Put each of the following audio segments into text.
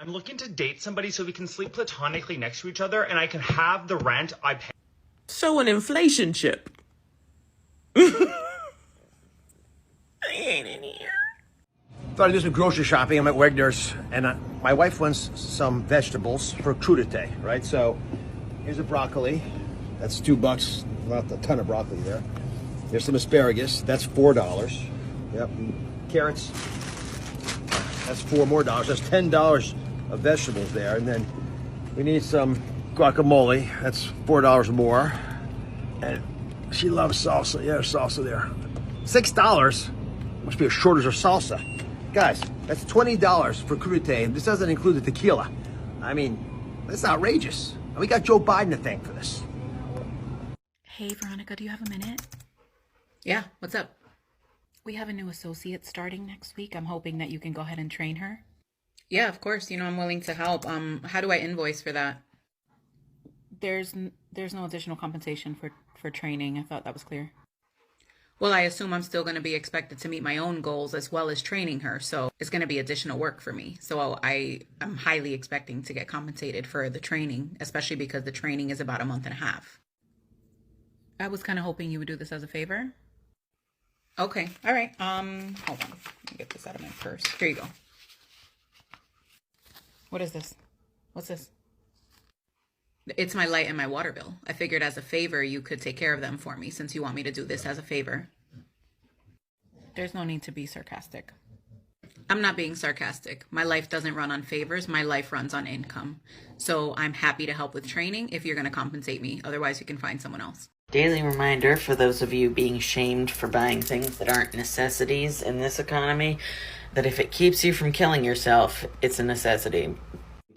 I'm looking to date somebody so we can sleep platonically next to each other and I can have the rent I pay. So an inflation chip. I ain't in here. Thought I'd do some grocery shopping. I'm at Wegner's, and my wife wants some vegetables for crudité, right? So here's a broccoli. That's $2. Not a ton of broccoli there. There's some asparagus. That's $4. Yep. And carrots. That's $4 more. That's $10 of vegetables there. And then we need some guacamole. That's $4 more. And she loves salsa. Yeah, there's salsa there. $6. Must be a shortage of salsa. Guys, that's $20 for crudité, and this doesn't include the tequila. I mean, that's outrageous. And we got Joe Biden to thank for this. Hey, Veronica, do you have a minute? Yeah, what's up? We have a new associate starting next week. I'm hoping that you can go ahead and train her. Yeah, of course. I'm willing to help. How do I invoice for that? There's no additional compensation for training. I thought that was clear. Well, I assume I'm still going to be expected to meet my own goals as well as training her. So it's going to be additional work for me. So I'm highly expecting to get compensated for the training, especially because the training is about a month and a half. I was kind of hoping you would do this as a favor. Okay. All right. Hold on. Let me get this out of my purse. Here you go. What is this? What's this? It's my light and my water bill. I figured as a favor, you could take care of them for me since you want me to do this as a favor. There's no need to be sarcastic. I'm not being sarcastic. My life doesn't run on favors. My life runs on income. So I'm happy to help with training if you're going to compensate me. Otherwise, you can find someone else. Daily reminder for those of you being shamed for buying things that aren't necessities in this economy, that if it keeps you from killing yourself, it's a necessity.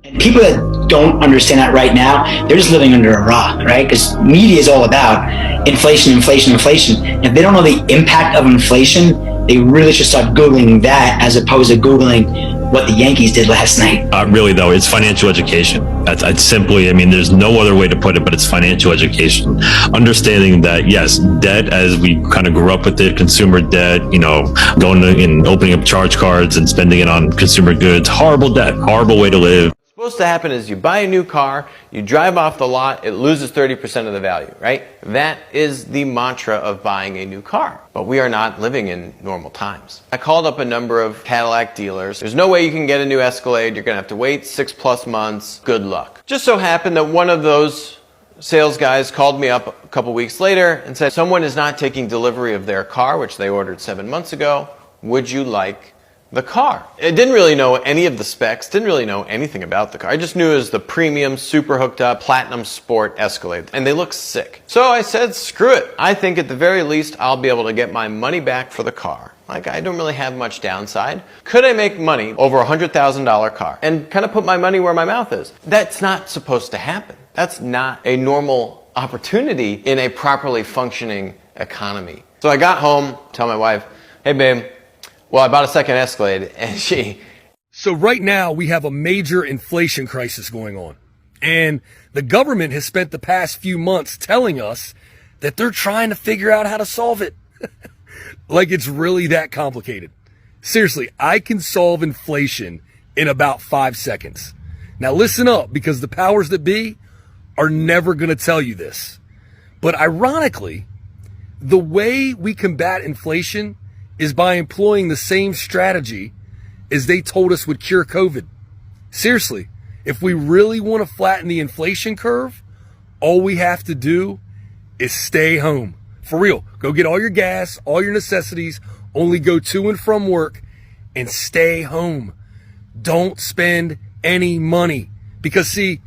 And people that don't understand that right now, they're just living under a rock, right? Because media is all about inflation, inflation, inflation. And if they don't know the impact of inflation, they really should start Googling that as opposed to Googling what the Yankees did last night. Really, though, it's financial education. It's simply, there's no other way to put it, but it's financial education. Understanding that, yes, debt, as we kind of grew up with it, consumer debt, going and opening up charge cards and spending it on consumer goods, horrible debt, horrible way to live. What's supposed to happen is you buy a new car, you drive off the lot, it loses 30% of the value, right? That is the mantra of buying a new car. But we are not living in normal times. I called up a number of Cadillac dealers. There's no way you can get a new Escalade. You're going to have to wait 6+ months. Good luck. Just so happened that one of those sales guys called me up a couple weeks later and said, someone is not taking delivery of their car, which they ordered 7 months ago. Would you like the car? I didn't really know any of the specs, didn't really know anything about the car. I just knew it was the premium, super hooked up, platinum sport Escalade, and they look sick. So I said, screw it. I think at the very least, I'll be able to get my money back for the car. Like, I don't really have much downside. Could I make money over a $100,000 car and kind of put my money where my mouth is? That's not supposed to happen. That's not a normal opportunity in a properly functioning economy. So I got home, tell my wife, hey babe, well, I bought a second Escalade, and So right now, we have a major inflation crisis going on. And the government has spent the past few months telling us that they're trying to figure out how to solve it. Like it's really that complicated. Seriously, I can solve inflation in about 5 seconds. Now listen up, because the powers that be are never going to tell you this. But ironically, the way we combat inflation is by employing the same strategy as they told us would cure COVID. Seriously, if we really want to flatten the inflation curve, all we have to do is stay home. For real, go get all your gas, all your necessities, only go to and from work, and stay home. Don't spend any money. Because see,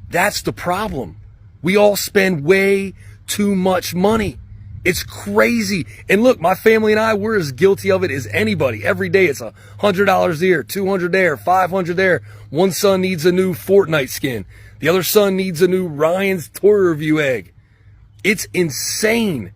that's the problem. We all spend way too much money. It's crazy. And look, my family and I, we're as guilty of it as anybody. Every day it's $100 here, $200 there, $500 there. One son needs a new Fortnite skin. The other son needs a new Ryan's Toy Review egg. It's insane.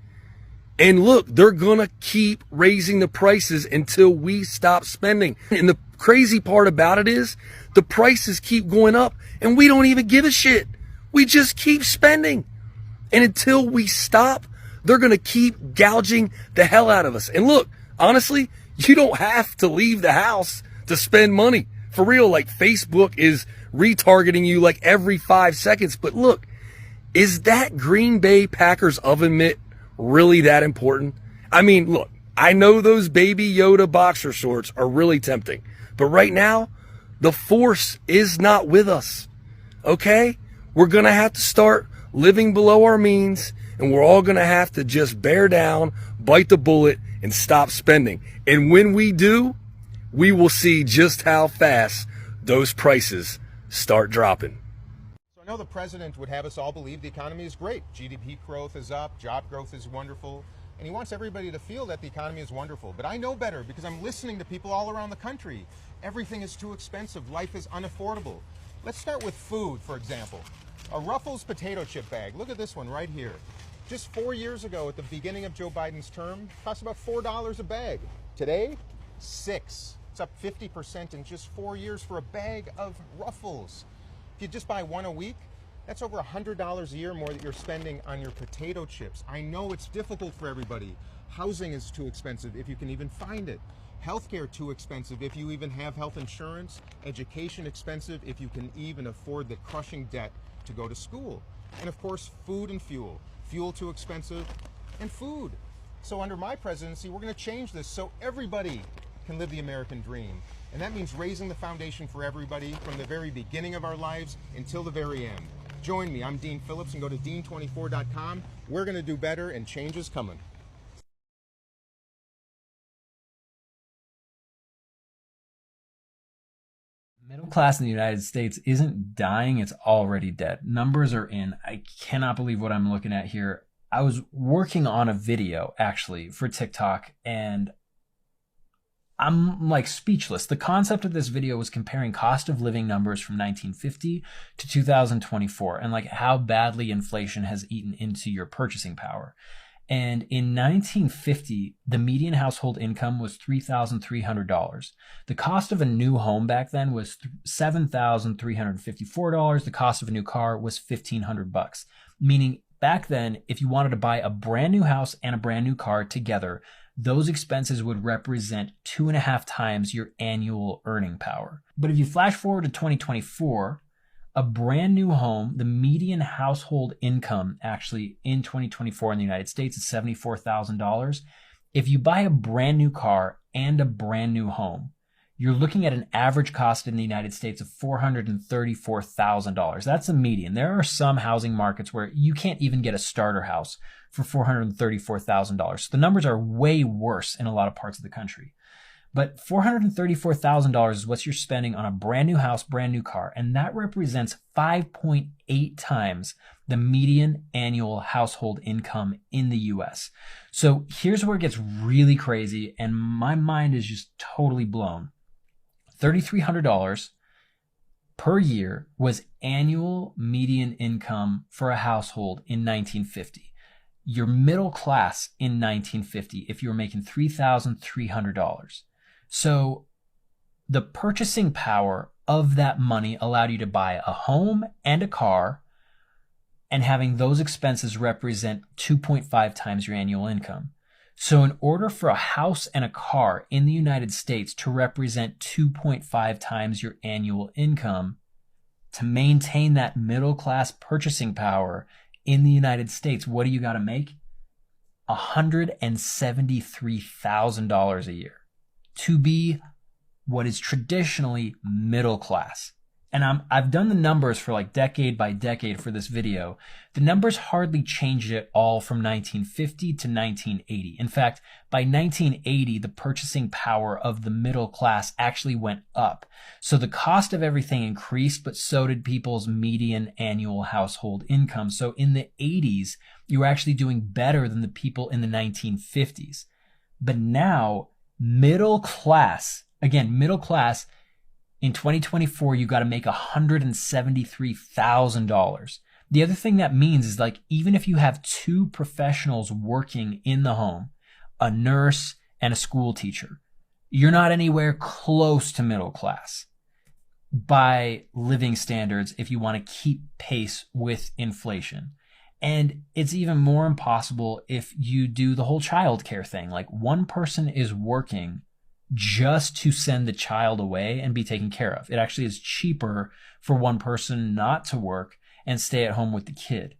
And look, they're gonna keep raising the prices until we stop spending. And the crazy part about it is the prices keep going up and we don't even give a shit. We just keep spending. And until we stop, they're going to keep gouging the hell out of us. And look, honestly, you don't have to leave the house to spend money. For real, like Facebook is retargeting you like every 5 seconds. But look, is that Green Bay Packers oven mitt really that important? I mean, look, I know those Baby Yoda boxer shorts are really tempting, but right now, the force is not with us. Okay? We're going to have to start living below our means, and we're all going to have to just bear down, bite the bullet, and stop spending. And when we do, we will see just how fast those prices start dropping. So I know the president would have us all believe the economy is great. GDP growth is up, job growth is wonderful, and he wants everybody to feel that the economy is wonderful. But I know better because I'm listening to people all around the country. Everything is too expensive. Life is unaffordable. Let's start with food, for example. A Ruffles potato chip bag. Look at this one right here. Just 4 years ago, at the beginning of Joe Biden's term, cost about $4 a bag. Today, $6. It's up 50% in just 4 years for a bag of Ruffles. If you just buy one a week, that's over $100 a year more that you're spending on your potato chips. I know it's difficult for everybody. Housing is too expensive if you can even find it. Healthcare too expensive if you even have health insurance. Education expensive if you can even afford the crushing debt to go to school. And of course, food and fuel. Fuel too expensive, and food. So under my presidency, we're going to change this so everybody can live the American dream. And that means raising the foundation for everybody from the very beginning of our lives until the very end. Join me. I'm Dean Phillips, and go to dean24.com. We're going to do better, and change is coming. Middle class in the United States isn't dying, it's already dead. Numbers are in. I cannot believe what I'm looking at here. I was working on a video actually for TikTok, and I'm like speechless. The concept of this video was comparing cost of living numbers from 1950 to 2024 and like how badly inflation has eaten into your purchasing power. And in 1950, the median household income was $3,300. The cost of a new home back then was $7,354. The cost of a new car was $1,500. Meaning back then, if you wanted to buy a brand new house and a brand new car together, those expenses would represent 2.5 times your annual earning power. But if you flash forward to 2024, a brand new home, the median household income actually in 2024 in the United States is $74,000. If you buy a brand new car and a brand new home, you're looking at an average cost in the United States of $434,000. That's a median. There are some housing markets where you can't even get a starter house for $434,000. So the numbers are way worse in a lot of parts of the country. But $434,000 is what you're spending on a brand new house, brand new car, and that represents 5.8 times the median annual household income in the US. So here's where it gets really crazy, and my mind is just totally blown. $3,300 per year was annual median income for a household in 1950. Your middle class in 1950, if you were making $3,300. So the purchasing power of that money allowed you to buy a home and a car, and having those expenses represent 2.5 times your annual income. So in order for a house and a car in the United States to represent 2.5 times your annual income, to maintain that middle class purchasing power in the United States, what do you got to make? $173,000 a year to be what is traditionally middle class. And I've done the numbers for like decade by decade for this video. The numbers hardly changed at all from 1950 to 1980. In fact, by 1980, the purchasing power of the middle class actually went up. So the cost of everything increased, but so did people's median annual household income. So in the 80s, you were actually doing better than the people in the 1950s. But now, middle class, again, middle class, in 2024, you got to make $173,000. The other thing that means is like, even if you have two professionals working in the home, a nurse and a school teacher, you're not anywhere close to middle class by living standards if you want to keep pace with inflation. And it's even more impossible if you do the whole childcare thing. Like one person is working just to send the child away and be taken care of. It actually is cheaper for one person not to work and stay at home with the kid.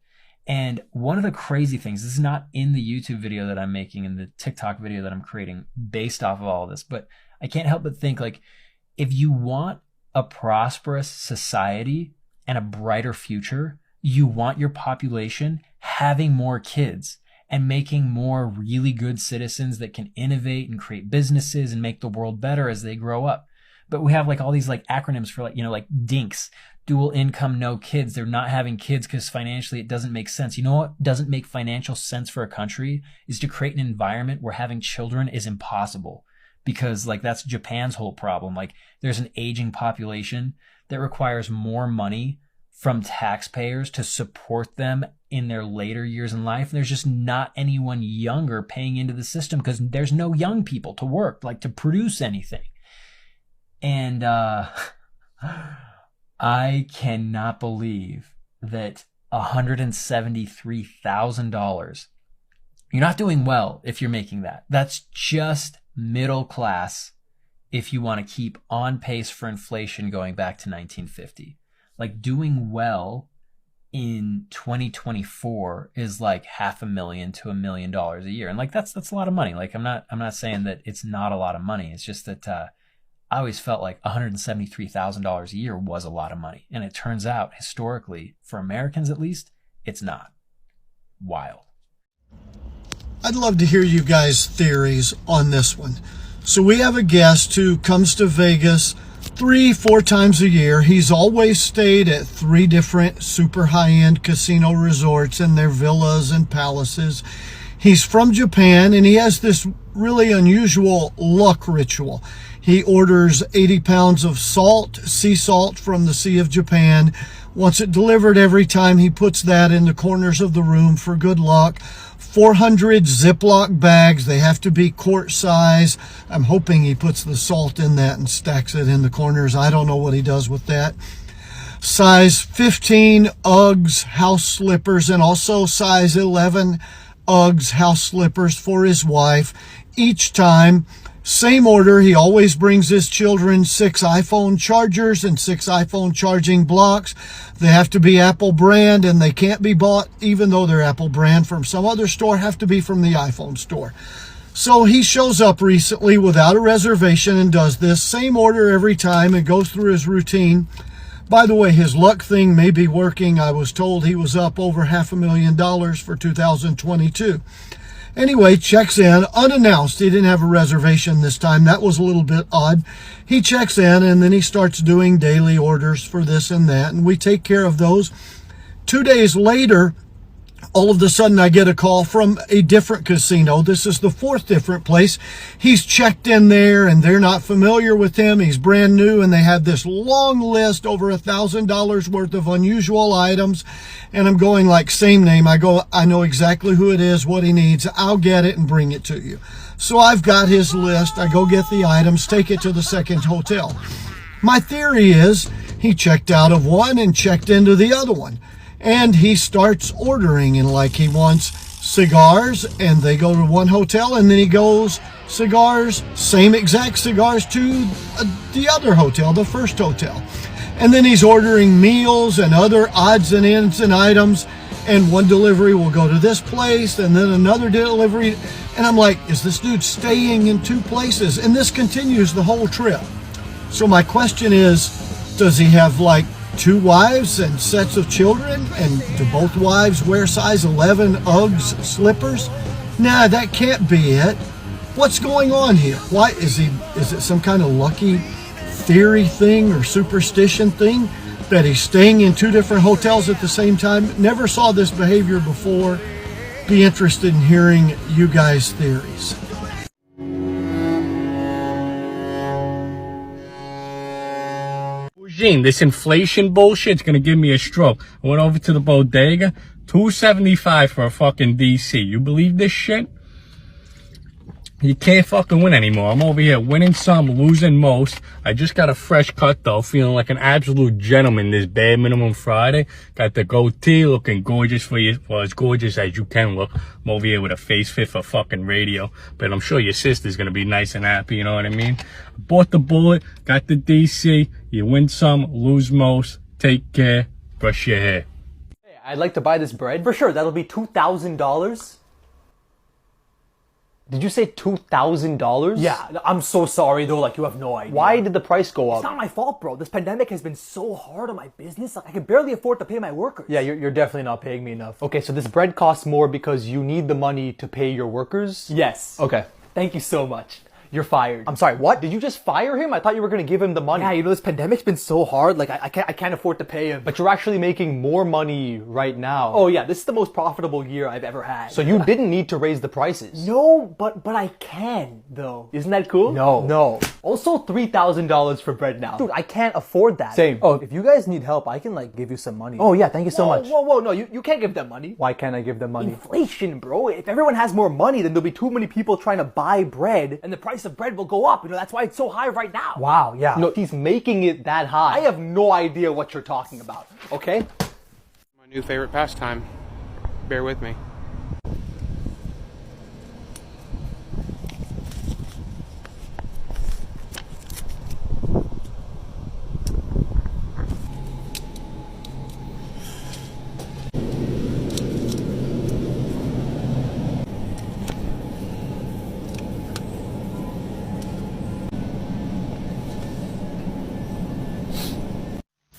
And one of the crazy things, this is not in the YouTube video that I'm making and the TikTok video that I'm creating based off of all of this, but I can't help but think, like, if you want a prosperous society and a brighter future, you want your population having more kids and making more really good citizens that can innovate and create businesses and make the world better as they grow up. But we have like all these like acronyms for like, like DINKs, dual income, no kids. They're not having kids because financially it doesn't make sense. You know what doesn't make financial sense for a country is to create an environment where having children is impossible, because like that's Japan's whole problem. Like there's an aging population that requires more money from taxpayers to support them in their later years in life. There's just not anyone younger paying into the system because there's no young people to work, like to produce anything. And I cannot believe that $173,000, you're not doing well if you're making that. That's just middle class if you want to keep on pace for inflation going back to 1950. Like doing well in 2024 is like $500,000 to $1 million a year. And like that's a lot of money. Like I'm not saying that it's not a lot of money. It's just that I always felt like $173,000 a year was a lot of money. And it turns out historically, for Americans at least, it's not. Wild. I'd love to hear you guys' theories on this one. So we have a guest who comes to Vegas 3-4 times a year. He's always stayed at 3 different super high-end casino resorts and their villas and palaces. He's from Japan, and he has this really unusual luck ritual. He orders 80 pounds of salt, sea salt from the Sea of Japan. Wants it delivered every time. He puts that in the corners of the room for good luck. 400 Ziploc bags. They have to be quart size. I'm hoping he puts the salt in that and stacks it in the corners. I don't know what he does with that. Size 15 Uggs house slippers, and also size 11 Uggs house slippers for his wife. Each time, same order. He always brings his children 6 iPhone chargers and 6 iPhone charging blocks. They have to be Apple brand, and they can't be bought, even though they're Apple brand, from some other store. Have to be from the iPhone store. So he shows up recently without a reservation and does this same order every time and goes through his routine. By the way, his luck thing may be working. I was told he was up over $500,000 for 2022. Anyway, checks in unannounced. He didn't have a reservation this time. That was a little bit odd. He checks in, and then he starts doing daily orders for this and that, and we take care of those. 2 days later, all of a sudden I get a call from a different casino. This is the 4th different place. He's checked in there, and they're not familiar with him. He's brand new, and they have this long list, over $1,000 worth of unusual items. And I'm going like, same name. I go, I know exactly who it is, what he needs. I'll get it and bring it to you. So I've got his list. I go get the items, take it to the second hotel. My theory is he checked out of one and checked into the other one. And he starts ordering, and like he wants cigars, and they go to one hotel, and then he goes cigars, same exact cigars to the other hotel, the first hotel. And then he's ordering meals and other odds and ends and items, and one delivery will go to this place, and then another delivery. And I'm like, is this dude staying in 2 places? And this continues the whole trip. So my question is, does he have like 2 wives and sets of children? And do both wives wear size 11 Uggs slippers? Nah, that can't be it. What's going on here? Why is it some kind of lucky theory thing or superstition thing that he's staying in 2 different hotels at the same time? Never saw this behavior before. Be interested in hearing you guys' theories. This inflation bullshit's gonna give me a stroke. I went over to the bodega, $2.75 for a fucking DC. You believe this shit? You can't fucking win anymore. I'm over here winning some, losing most. I just got a fresh cut though, feeling like an absolute gentleman this Bare Minimum Friday. Got the goatee, looking gorgeous for you, well, as gorgeous as you can look. I'm over here with a face fit for fucking radio, but I'm sure your sister's gonna be nice and happy, you know what I mean? Bought the bullet, got the DC. You win some, lose most. Take care, brush your hair. Hey, I'd like to buy this bread. For sure, that'll be $2,000. Did you say $2,000? Yeah, I'm so sorry though, like you have no idea. Why did the price go up? It's not my fault, bro. This pandemic has been so hard on my business. Like, I can barely afford to pay my workers. Yeah, you're definitely not paying me enough. Okay, so this bread costs more because you need the money to pay your workers? Yes. Okay. Thank you so much. You're fired. I'm sorry, what? Did you just fire him? I thought you were going to give him the money. Yeah, you know, this pandemic's been so hard, like I can't afford to pay him. But you're actually making more money right now. Oh yeah, this is the most profitable year I've ever had. So you didn't need to raise the prices. No, but I can, though. Isn't that cool? No. Also $3,000 for bread now. Dude, I can't afford that. Same. Oh, if you guys need help, I can like give you some money. Oh yeah, thank you so much. Whoa, no, you can't give them money. Why can't I give them money? Inflation, bro. If everyone has more money, then there'll be too many people trying to buy bread, and the price of bread will go up. You know, that's why it's so high right now. Wow, yeah. No, he's making it that high. I have no idea what you're talking about, okay? My new favorite pastime. Bear with me.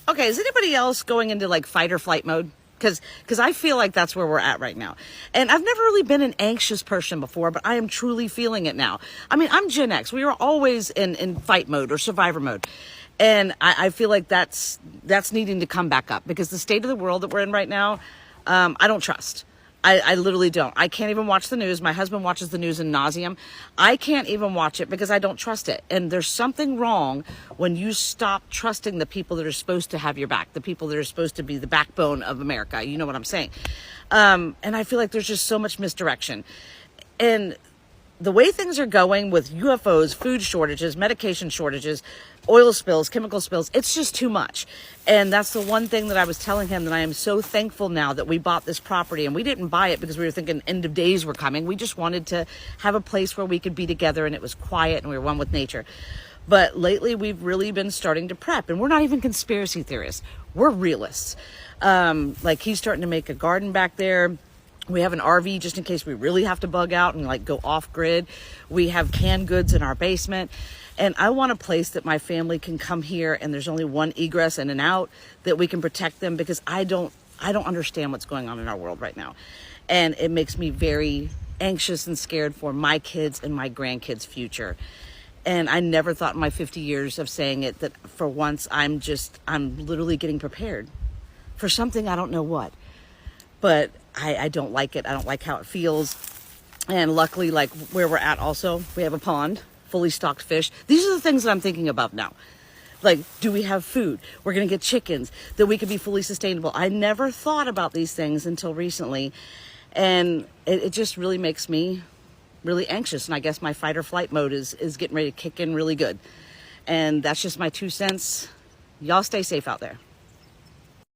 Okay, is anybody else going into like fight or flight mode? Because I feel like that's where we're at right now. And I've never really been an anxious person before, but I am truly feeling it now. I mean, I'm Gen X. We were always in fight mode or survivor mode. And I feel like that's needing to come back up because the state of the world that we're in right now, I don't trust. I literally don't. I can't even watch the news. My husband watches the news in nauseum. I can't even watch it because I don't trust it. And there's something wrong when you stop trusting the people that are supposed to have your back, the people that are supposed to be the backbone of America. You know what I'm saying? And I feel like there's just so much misdirection. And the way things are going with UFOs, food shortages, medication shortages, oil spills, chemical spills, it's just too much. And that's the one thing that I was telling him, that I am so thankful now that we bought this property. And we didn't buy it because we were thinking end of days were coming. We just wanted to have a place where we could be together and it was quiet and we were one with nature. But lately we've really been starting to prep, and we're not even conspiracy theorists. We're realists. Like he's starting to make a garden back there. We have an RV just in case we really have to bug out and like go off grid. We have canned goods in our basement. And I want a place that my family can come here and there's only one egress in and out, that we can protect them, because I don't understand what's going on in our world right now. And it makes me very anxious and scared for my kids and my grandkids' future. And I never thought in my 50 years of saying it that for once I'm literally getting prepared for something I don't know what. But I don't like it. I don't like how it feels. And luckily, like where we're at also, we have a pond, fully stocked fish. These are the things that I'm thinking about now. Like, do we have food? We're going to get chickens, that we could be fully sustainable. I never thought about these things until recently. And it just really makes me really anxious. And I guess my fight or flight mode is getting ready to kick in really good. And that's just my 2 cents. Y'all stay safe out there.